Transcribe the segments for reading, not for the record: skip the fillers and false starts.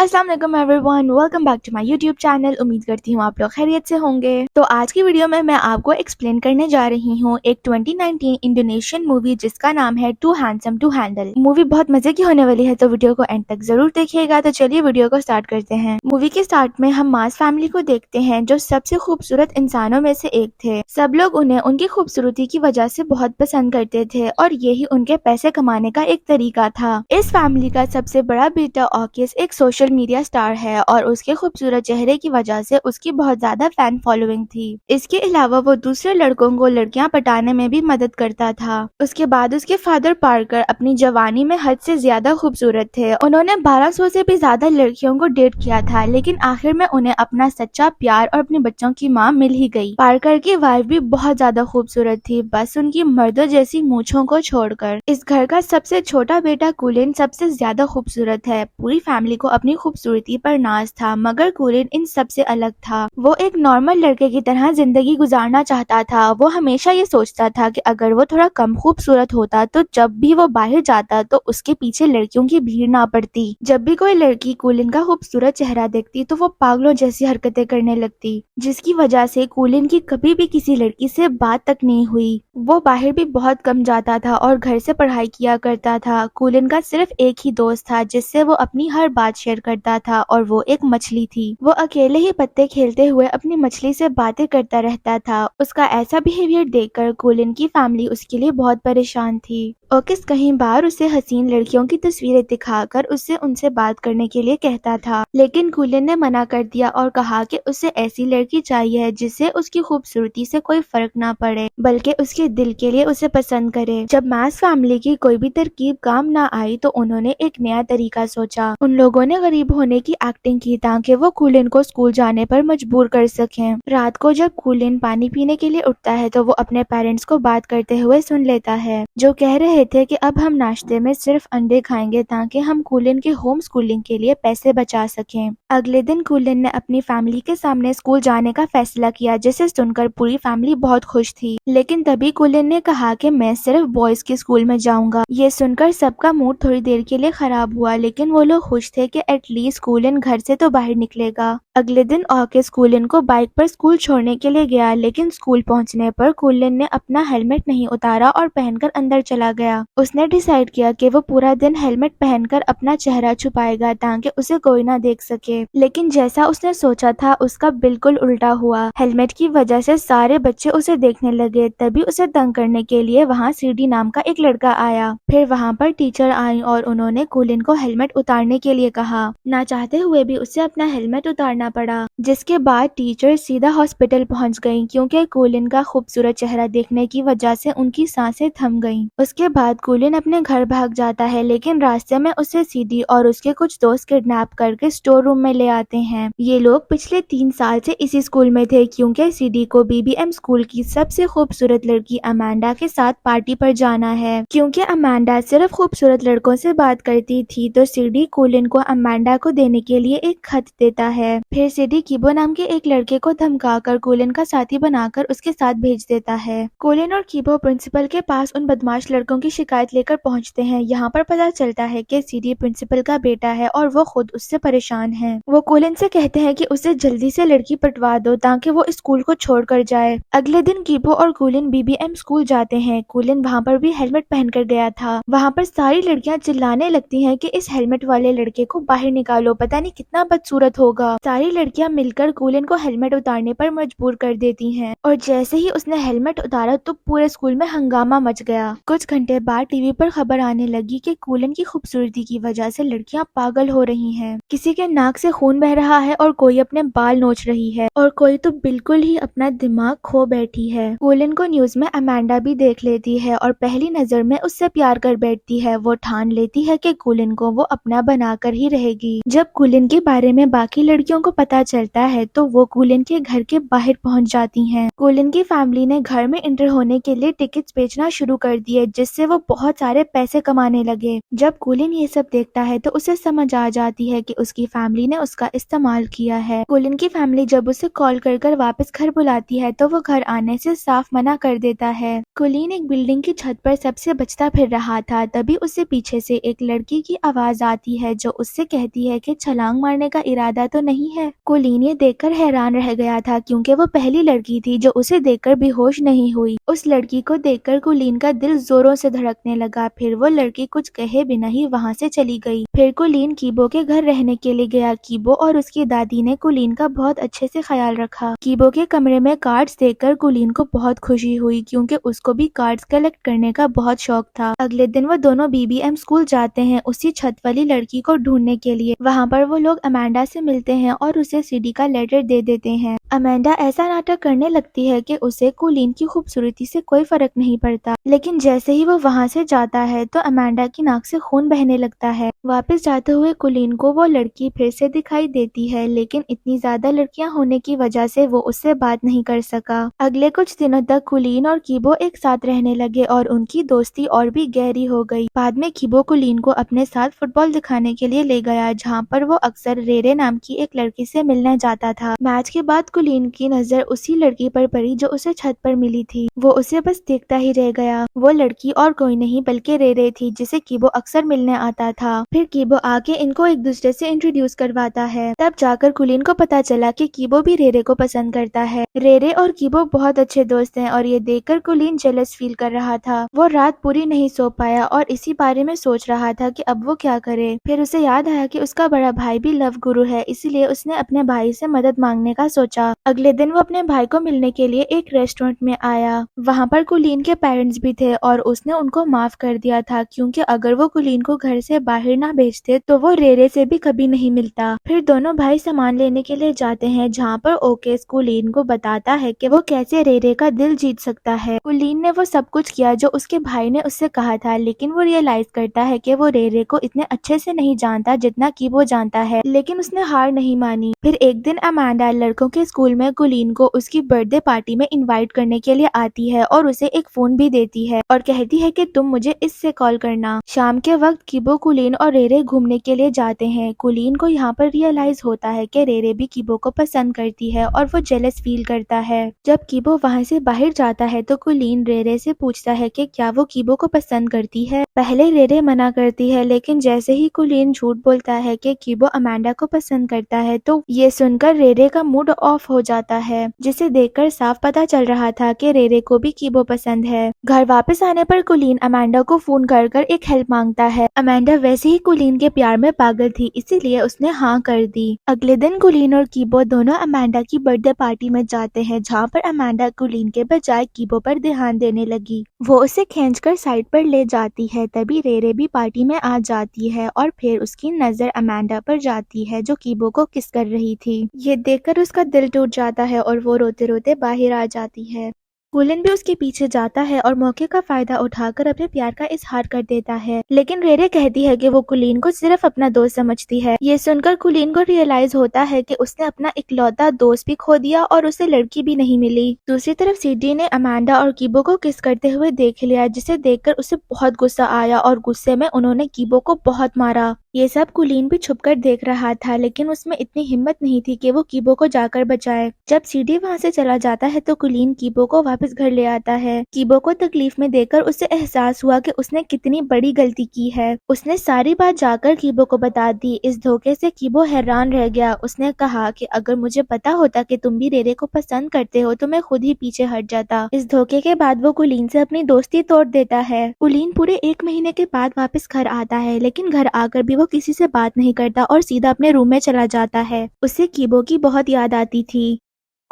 अस्सलाम वालेकुम everyone, welcome back to my YouTube channel. उम्मीद करती हूँ आप लोग खैरियत से होंगे। तो आज की वीडियो में मैं आपको एक्सप्लेन करने जा रही हूँ एक 2019 इंडोनेशियन मूवी जिसका नाम है too handsome to handle. Movie बहुत मजे की होने वाली है, तो वीडियो को एंड तक जरूर देखिएगा। तो चलिए वीडियो को स्टार्ट करते हैं। मूवी के स्टार्ट में हम मास फैमिली को देखते हैं जो सबसे खूबसूरत इंसानों में से एक थे। सब लोग उन्हें उनकी खूबसूरती की वजह से बहुत पसंद करते थे और यही उनके पैसे कमाने का एक तरीका था। इस फैमिली का सबसे बड़ा बेटा ऑकिस एक सोशल मीडिया स्टार है और उसके खूबसूरत चेहरे की वजह से उसकी बहुत ज्यादा फैन फॉलोइंग थी। इसके अलावा वो दूसरे लड़कों को लड़कियां पटाने में भी मदद करता था। उसके बाद उसके फादर पार्कर अपनी जवानी में हद से ज्यादा खूबसूरत थे। उन्होंने 1200 से भी ज्यादा लड़कियों को डेट किया था, लेकिन आखिर में उन्हें अपना सच्चा प्यार और अपने बच्चों की माँ मिल ही गई। पार्कर की वाइफ भी बहुत ज्यादा खूबसूरत थी, बस उनकी मर्दों जैसी मूछों को छोड़कर। इस घर का सबसे छोटा बेटा कुलिन सबसे ज्यादा खूबसूरत है। पूरी फैमिली को अपनी खूबसूरती पर नाज था, मगर कुलिन इन सबसे अलग था। वो एक नॉर्मल लड़के की तरह जिंदगी गुजारना चाहता था। वो हमेशा ये सोचता था कि अगर वो थोड़ा कम खूबसूरत होता तो जब भी वो बाहर जाता तो उसके पीछे लड़कियों की भीड़ ना पड़ती। जब भी कोई लड़की कुलिन का खूबसूरत चेहरा देखती तो वो पागलों जैसी हरकतें करने लगती, जिसकी वजह से कुलिन की कभी भी किसी लड़की से बात तक नहीं हुई। वो बाहर भी बहुत कम जाता था और घर से पढ़ाई किया करता था। कुलिन का सिर्फ एक ही दोस्त था जिससे वो अपनी हर बात शेयर करता था, और वो एक मछली थी। वो अकेले ही पत्ते खेलते हुए अपनी मछली से बातें करता रहता था। उसका ऐसा बिहेवियर देखकर कुलिन की फैमिली उसके लिए बहुत परेशान थी। ओकिस कहीं बार उसे हसीन लड़कियों की तस्वीरें दिखाकर उससे उनसे बात करने के लिए कहता था, लेकिन कुलिन ने मना कर दिया और कहा कि उसे ऐसी लड़की चाहिए जिससे उसकी खूबसूरती से कोई फर्क ना पड़े, बल्कि उसके दिल के लिए उसे पसंद करे। जब मैस फैमिली की कोई भी तरकीब काम ना आई तो उन्होंने एक नया तरीका सोचा। उन लोगों ने गरीब होने की एक्टिंग की ताकि वो कुलिन को स्कूल जाने पर मजबूर कर सकें। रात को जब कुलिन पानी पीने के लिए उठता है तो वो अपने पेरेंट्स को बात करते हुए सुन लेता है, जो कह रहे थे कि अब हम नाश्ते में सिर्फ अंडे खाएंगे ताकि हम कुलिन के होम स्कूलिंग के लिए पैसे बचा सकें। अगले दिन कुलिन ने अपनी फैमिली के सामने स्कूल जाने का फैसला किया, जिसे सुनकर पूरी फैमिली बहुत खुश थी। लेकिन तभी कुलिन ने कहा कि मैं सिर्फ बॉयज के स्कूल में जाऊंगा। ये सुनकर सबका मूड थोड़ी देर के लिए खराब हुआ, लेकिन वो लोग खुश थे कि एटलीस्ट कुलिन घर से तो बाहर निकलेगा। अगले दिन ऑकिस कुलिन को बाइक पर स्कूल छोड़ने के लिए गया, लेकिन स्कूल पहुंचने पर कुलिन ने अपना हेलमेट नहीं उतारा और पहनकर अंदर चला गया। उसने डिसाइड किया कि वो पूरा दिन हेलमेट पहनकर अपना चेहरा छुपाएगा ताकि उसे कोई ना देख सके, लेकिन जैसा उसने सोचा था उसका बिल्कुल उल्टा हुआ। हेलमेट की वजह से सारे बच्चे उसे देखने लगे। तभी उसे तंग करने के लिए वहाँ सीडी नाम का एक लड़का आया। फिर वहाँ पर टीचर आई और उन्होंने कुलिन को हेलमेट उतारने के लिए कहा। ना चाहते हुए भी उसे अपना हेलमेट उतारना पड़ा, जिसके बाद टीचर सीधा हॉस्पिटल पहुँच गयी, क्योंकि कुलिन का खूबसूरत चेहरा देखने की वजह से उनकी सांसें थम गयीं। उसके बाद कुलिन अपने घर भाग जाता है, लेकिन रास्ते में उसे सीडी और उसके कुछ दोस्त किडनैप करके स्टोर रूम में ले आते हैं। ये लोग पिछले 3 साल से इसी स्कूल में थे, क्योंकि सीडी को बीबीएम स्कूल की सबसे खूबसूरत लड़की अमांडा के साथ पार्टी पर जाना है। क्योंकि अमांडा सिर्फ खूबसूरत लड़कों से बात करती थी, तो सीडी कुलिन को अमांडा को देने के लिए एक खत देता है। फिर सीडी कीबो नाम के एक लड़के को धमकाकर कुलिन का साथी बनाकर उसके साथ भेज देता है। कुलिन और कीबो प्रिंसिपल के पास उन बदमाश लड़कों की शिकायत लेकर पहुंचते हैं। यहाँ पर पता चलता है कि सीडी प्रिंसिपल का बेटा है और वो खुद उससे परेशान है। वो कुलिन से कहते हैं कि उसे जल्दी से लड़की पटवा दो ताकि वो स्कूल को छोड़कर जाए। अगले दिन कीबो और कुलिन बीबीएम स्कूल जाते हैं। कुलिन वहाँ पर भी हेलमेट पहनकर गया था। वहाँ पर सारी लड़कियाँ चिल्लाने लगती हैं कि इस हेलमेट वाले लड़के को बाहर निकालो, पता नहीं कितना बदसूरत होगा। सारी लड़कियाँ मिलकर कुलिन को हेलमेट उतारने पर मजबूर कर देती हैं, और जैसे ही उसने हेलमेट उतारा तो पूरे स्कूल में हंगामा मच गया। कुछ घंटे बाद टीवी पर खबर आने लगी कि कुलिन की खूबसूरती की वजह से लड़कियां पागल हो रही हैं। किसी के नाक से खून बह रहा है और कोई अपने बाल नोच रही है, और कोई तो बिल्कुल ही अपना दिमाग खो बैठी है। कुलिन को न्यूज में अमांडा भी देख लेती है और पहली नजर में उससे प्यार कर बैठती है। वो ठान लेती है कि कुलिन को वो अपना बनाकर ही रहेगी। जब कुलिन के बारे में बाकी लड़कियों को पता चलता है तो वो कुलिन के घर के बाहर पहुंच जाती हैं। कुलिन की फैमिली ने घर में एंटर होने के लिए टिकट्स बेचना शुरू कर दिए, जिससे वो बहुत सारे पैसे कमाने लगे। जब कुलिन ये सब देखता है तो उसे समझ आ जाती है कि उसकी फैमिली ने उसका इस्तेमाल किया है। कुलिन की फैमिली जब उसे कॉल कर वापस घर बुलाती है तो वो घर आने से साफ मना कर देता है। कुलिन एक बिल्डिंग की छत पर सबसे बचता फिर रहा था, तभी उसे पीछे से एक लड़की की आवाज आती है जो उससे कहती है कि छलांग मारने का इरादा तो नहीं है। कुलिन ये देखकर हैरान रह गया था क्योंकि वो पहली लड़की थी जो उसे देखकर बेहोश नहीं हुई। उस लड़की को देखकर कुलिन का दिल जोरों से धड़कने लगा। फिर वो लड़की कुछ कहे बिना ही वहाँ से चली गई। फिर कुलिन कीबो के घर रहने के लिए गया। कीबो और उसकी दादी ने कुलिन का बहुत अच्छे से ख्याल रखा। कीबो के कमरे में कार्ड्स देखकर कुलिन को बहुत खुशी हुई क्योंकि उसको भी कार्ड्स कलेक्ट करने का बहुत शौक था। अगले दिन वो दोनों बीबीएम स्कूल जाते हैं उसी छत वाली लड़की को ढूंढने के लिए। वहाँ पर वो लोग अमेंडा से मिलते हैं और उसे सीडी का लेटर दे देते हैं। अमेंडा ऐसा नाटक करने लगती है कि उसे कुलिन की खूबसूरती से कोई फर्क नहीं पड़ता, लेकिन जैसे ही वो वहाँ से जाता है तो अमेंडा की नाक से खून बहने लगता है। वापस जाते हुए कुलिन को वो लड़की फिर से दिखाई देती है, लेकिन इतनी ज्यादा लड़कियां होने की वजह से वो उससे बात नहीं कर सका। अगले कुछ दिनों तक कुलिन और कीबो एक साथ रहने लगे और उनकी दोस्ती और भी गहरी हो गई। बाद में कीबो कुलिन को अपने साथ फुटबॉल दिखाने के लिए ले गया, जहाँ पर वो अक्सर रेरे नाम की एक लड़की से मिलने जाता था। मैच के बाद कुलिन की नजर उसी लड़की पर पड़ी जो उसे छत पर मिली थी। वो उसे बस देखता ही रह गया। वो लड़की और कोई नहीं बल्कि रेरे थी, जिसे कीबो अक्सर मिलने आता था। फिर कीबो आके इनको एक दूसरे से इंट्रोड्यूस करवाता है। तब जाकर कुलिन को पता चला कि कीबो भी रेरे को पसंद करता है। रेरे और कीबो बहुत अच्छे दोस्त हैं और ये देखकर कुलिन जेलस फील कर रहा था। वो रात पूरी नहीं सो पाया और इसी बारे में सोच रहा था कि अब वो क्या करे। फिर उसे याद आया कि उसका बड़ा भाई भी लव गुरु है, इसीलिए उसने अपने भाई से मदद मांगने का सोचा। अगले दिन वो अपने भाई को मिलने के लिए एक रेस्टोरेंट में आया। वहाँ पर कुलिन के पेरेंट्स भी थे और उसने उनको माफ कर दिया था क्योंकि अगर वो कुलिन को घर से बाहर ना भेजते तो वो रेरे से भी कभी नहीं मिलता। फिर दोनों भाई सामान लेने के लिए जाते हैं, जहाँ पर ओकेस कुलिन को बताता है कि वो कैसे रेरे का दिल जीत सकता है। कुलिन ने वो सब कुछ किया जो उसके भाई ने उससे कहा था, लेकिन वो रियलाइज करता है कि वो रेरे को इतने अच्छे से नहीं जानता जितना कि वो जानता है, लेकिन उसने हार नहीं मानी। फिर एक दिन अमांडा लड़कों के स्कूल में कुलिन को उसकी बर्थडे पार्टी में इनवाइट करने के लिए आती है और उसे एक फोन भी देती है और कहती है कि तुम मुझे इससे कॉल करना। शाम के वक्त कीबो, कुलिन और रेरे घूमने के लिए जाते हैं। कुलिन को यहाँ पर रियलाइज होता है कि रेरे भी कीबो को पसंद करती है और वो जेलस फील करता है। जब कीबो वहाँ से बाहर जाता है तो कुलिन रेरे से पूछता है कि क्या वो कीबो को पसंद करती है। पहले रेरे मना करती है, लेकिन जैसे ही कुलिन झूठ बोलता है कि कीबो अमांडा को पसंद करता है तो ये सुनकर रेरे का मूड ऑफ हो जाता है, जिसे देखकर साफ पता चल रहा था कि रेरे को भी कीबो पसंद है। घर वापस आने पर कुलिन अमांडा को फोन कर एक हेल्प मांगता है। अमांडा वैसे ही कुलिन के प्यार में पागल थी, इसीलिए उसने हाँ कर दी। अगले दिन कुलिन और कीबो दोनों अमांडा की बर्थडे पार्टी में जाते हैं, जहाँ पर अमांडा कुलिन के बजाय कीबो पर ध्यान देने लगी। वो उसे खींचकर साइड पर ले जाती है। तभी रेरे भी पार्टी में आ जाती है और फिर उसकी नजर अमांडा पर जाती है जो कीबो को किस कर रही थी। ये देखकर उसका दिल टूट जाता है और वो रोते रोते बाहर आ जाती है। कुलिन भी उसके पीछे जाता है और मौके का फायदा उठाकर अपने प्यार का इजहार कर देता है, लेकिन रेरे कहती है कि वो कुलिन को सिर्फ अपना दोस्त समझती है। ये सुनकर कुलिन को रियलाइज होता है कि उसने अपना इकलौता दोस्त भी खो दिया और उसे लड़की भी नहीं मिली। दूसरी तरफ सीडी ने अमांडा और कीबो को किस करते हुए देख लिया, जिसे देखकर उसे बहुत गुस्सा आया और गुस्से में उन्होंने कीबो को बहुत मारा। ये सब कुलिन भी छुपकर देख रहा था, लेकिन उसमें इतनी हिम्मत नहीं थी कि वो कीबो को जाकर बचाए। जब सीडी वहाँ से चला जाता है तो कुलिन कीबो को वापस घर ले आता है। कीबो को तकलीफ में देखकर उसे एहसास हुआ कि उसने कितनी बड़ी गलती की है। उसने सारी बात जाकर कीबो को बता दी। इस धोखे से कीबो हैरान रह गया। उसने कहा कि अगर मुझे पता होता कि तुम भी रेरे को पसंद करते हो तो मैं खुद ही पीछे हट जाता। इस धोखे के बाद वो कुलिन से अपनी दोस्ती तोड़ देता है। कुलिन पूरे 1 महीने के बाद वापस घर आता है, लेकिन घर आकर भी वो किसी से बात नहीं करता और सीधा अपने रूम में चला जाता है। उसे कीबो की बहुत याद आती थी।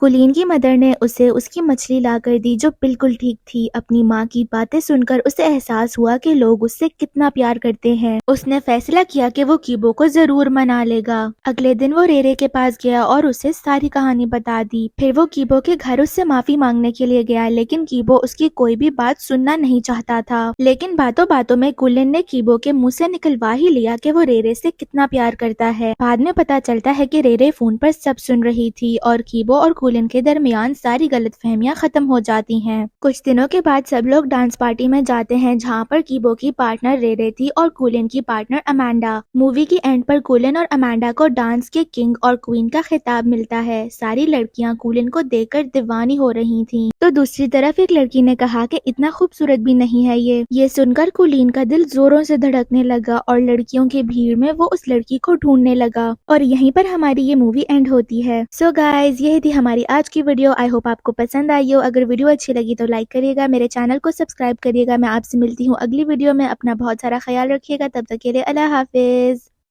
कुलीन की मदर ने उसे उसकी मछली ला कर दी जो बिल्कुल ठीक थी। अपनी माँ की बातें सुनकर उसे एहसास हुआ कि लोग उससे कितना प्यार करते हैं। उसने फैसला किया कि वो कीबो को जरूर मना लेगा। अगले दिन वो रेरे के पास गया और उसे सारी कहानी बता दी। फिर वो कीबो के घर उससे माफी मांगने के लिए गया, लेकिन कीबो उसकी कोई भी बात सुनना नहीं चाहता था। लेकिन बातों बातों में कुलिन ने कीबो के मुंह से निकलवा ही लिया कि वो रेरे से कितना प्यार करता है। बाद में पता चलता है कि रेरे फोन पर सब सुन रही थी और कीबो और कुलिन के दरमियान सारी गलतफहमियां खत्म हो जाती हैं। कुछ दिनों के बाद सब लोग डांस पार्टी में जाते हैं जहां पर कीबो की पार्टनर रेरे थी और कुलिन की पार्टनर अमांडा। मूवी की एंड पर कुलिन और अमांडा को डांस के किंग और क्वीन का खिताब मिलता है। सारी लड़कियां कुलिन को देखकर दीवानी हो रही थीं। तो दूसरी तरफ एक लड़की ने कहा कि इतना खूबसूरत भी नहीं है ये सुनकर कुलीन का दिल जोरों से धड़कने लगा और लड़कियों की भीड़ में वो उस लड़की को ढूंढने लगा। और यहीं पर हमारी ये मूवी एंड होती है। सो गाइज, यही थी हमारी आज की वीडियो। आई होप आपको पसंद आई हो। अगर वीडियो अच्छी लगी तो लाइक करिएगा, मेरे चैनल को सब्सक्राइब करिएगा। मैं आपसे मिलती हूँ अगली वीडियो में। अपना बहुत सारा ख्याल रखिएगा। तब तक के लिए अल्लाह हाफिज।